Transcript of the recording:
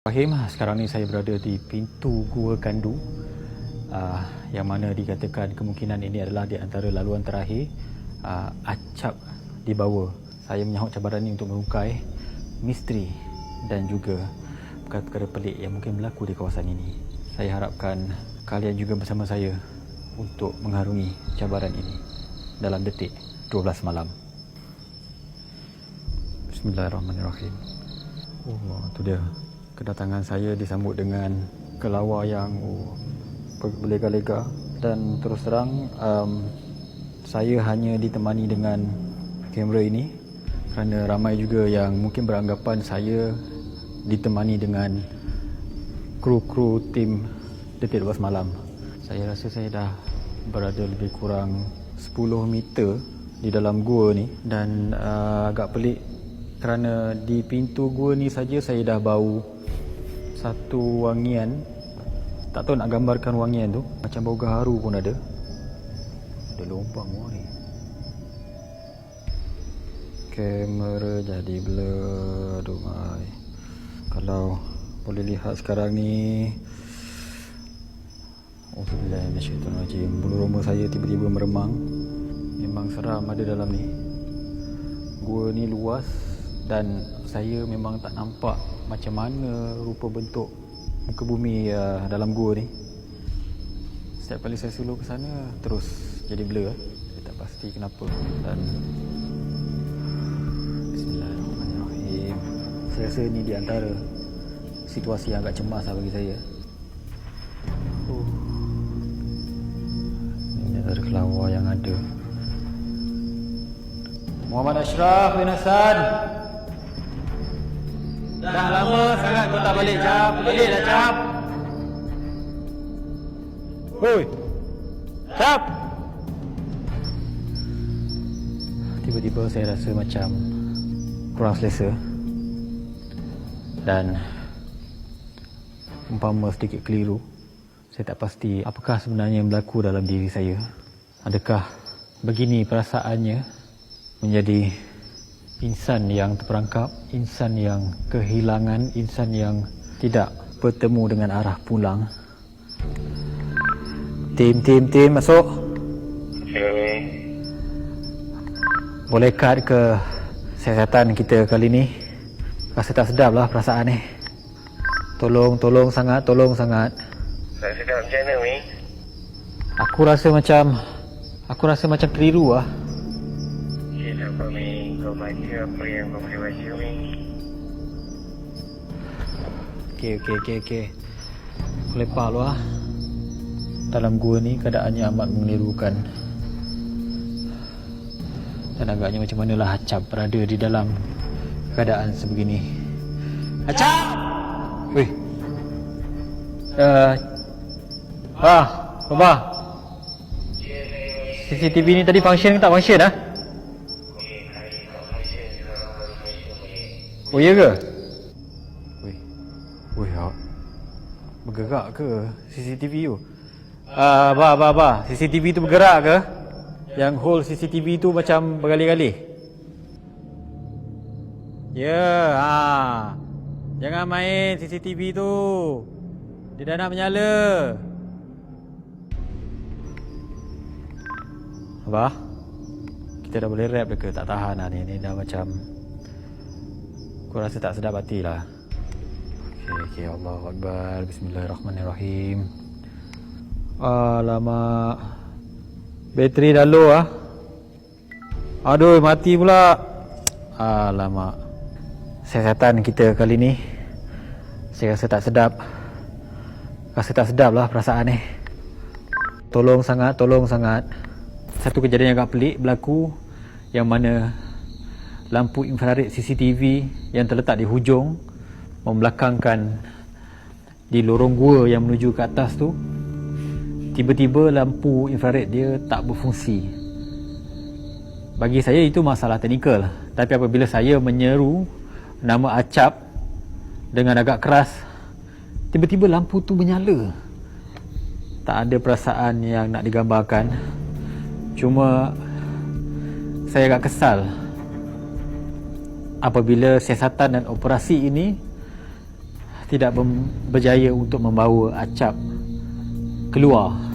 Rahim, sekarang ni saya berada di pintu Gua Kandu, yang mana dikatakan kemungkinan ini adalah di antara laluan terakhir acap dibawa. Saya menyahut cabaran ini untuk mengukai misteri dan juga perkara-perkara pelik yang mungkin berlaku di kawasan ini. Saya harapkan kalian juga bersama saya untuk mengharungi cabaran ini dalam detik 12 malam. Bismillahirrahmanirrahim. Oh, tu dia. Kedatangan saya disambut dengan kelawar yang berlega-lega, dan terus terang saya hanya ditemani dengan kamera ini kerana ramai juga yang mungkin beranggapan saya ditemani dengan kru-kru tim Detik 12 Malam. Saya rasa saya dah berada lebih kurang 10 meter di dalam gua ni, dan agak pelik kerana di pintu gua ni saja saya dah bau satu wangian. Tak tahu nak gambarkan wangian tu, macam bau gaharu pun ada. Ada lubang ni. Kamera jadi blur. Aduh mai. Kalau boleh lihat sekarang ni, Auzubillahi minasyaitonirrajim, bulu roma saya tiba-tiba meremang. Memang seram ada dalam ni. Gua ni luas dan saya memang tak nampak macam mana rupa bentuk muka bumi dalam gua ni. Setiap kali saya sulur ke sana terus jadi blur. Saya tak pasti kenapa. Dan Bismillahirrahmanirrahim, saya rasa ni di antara situasi yang agak cemas bagi saya. Ini antara kelawar yang ada. Muhammad Ashraf bin Hasan, dah lama sangat kau tak balik, Cap. Baliklah, Cap. Hoi, Cap. Tiba-tiba saya rasa macam kurang selesa, dan umpama sedikit keliru, saya tak pasti apakah sebenarnya yang berlaku dalam diri saya. Adakah begini perasaannya menjadi insan yang terperangkap, insan yang kehilangan, insan yang tidak bertemu dengan arah pulang. Tim masuk. Boleh cut ke siasatan kita kali ni? Rasa tak sedap lah perasaan ni. Tolong sangat. Tak sedap macam mana, Mi? Aku rasa macam keliru lah. Apa, Mi? Kau baca apa yang kau boleh baca, Mi? Okey. Aku lepak lu lah. Dalam gua ni keadaannya amat mengelirukan, dan agaknya macam manalah Acap berada di dalam keadaan sebegini. Acap! Weh. Baba. CCTV ni tadi function ke tak function ah? Oh ya ke? Weh, bergerak ke CCTV tu? Ba, CCTV tu bergerak ke? Yang whole CCTV tu macam bergalih-galih. Jangan main CCTV tu. Dia dah nak menyala. Abah, kita dah boleh rap dah ke? Tak tahan lah ni dah macam, aku rasa tak sedap hati lah. Okey, Allahu Akbar. Bismillahirrahmanirrahim. Alamak, bateri dah low ah. Aduh, mati pula. Alamak. Siasatan kita kali ni, saya rasa tak sedap. Rasa tak sedap lah perasaan ni. Tolong sangat. Satu kejadian yang agak pelik berlaku, yang mana lampu infrared CCTV yang terletak di hujung membelakangkan di lorong gua yang menuju ke atas tu, tiba-tiba lampu infrared dia tak berfungsi. Bagi saya itu masalah teknikal, tapi apabila saya menyeru nama Acap dengan agak keras, tiba-tiba lampu tu menyala. Tak ada perasaan yang nak digambarkan. Cuma saya agak kesal apabila siasatan dan operasi ini tidak berjaya untuk membawa Acap keluar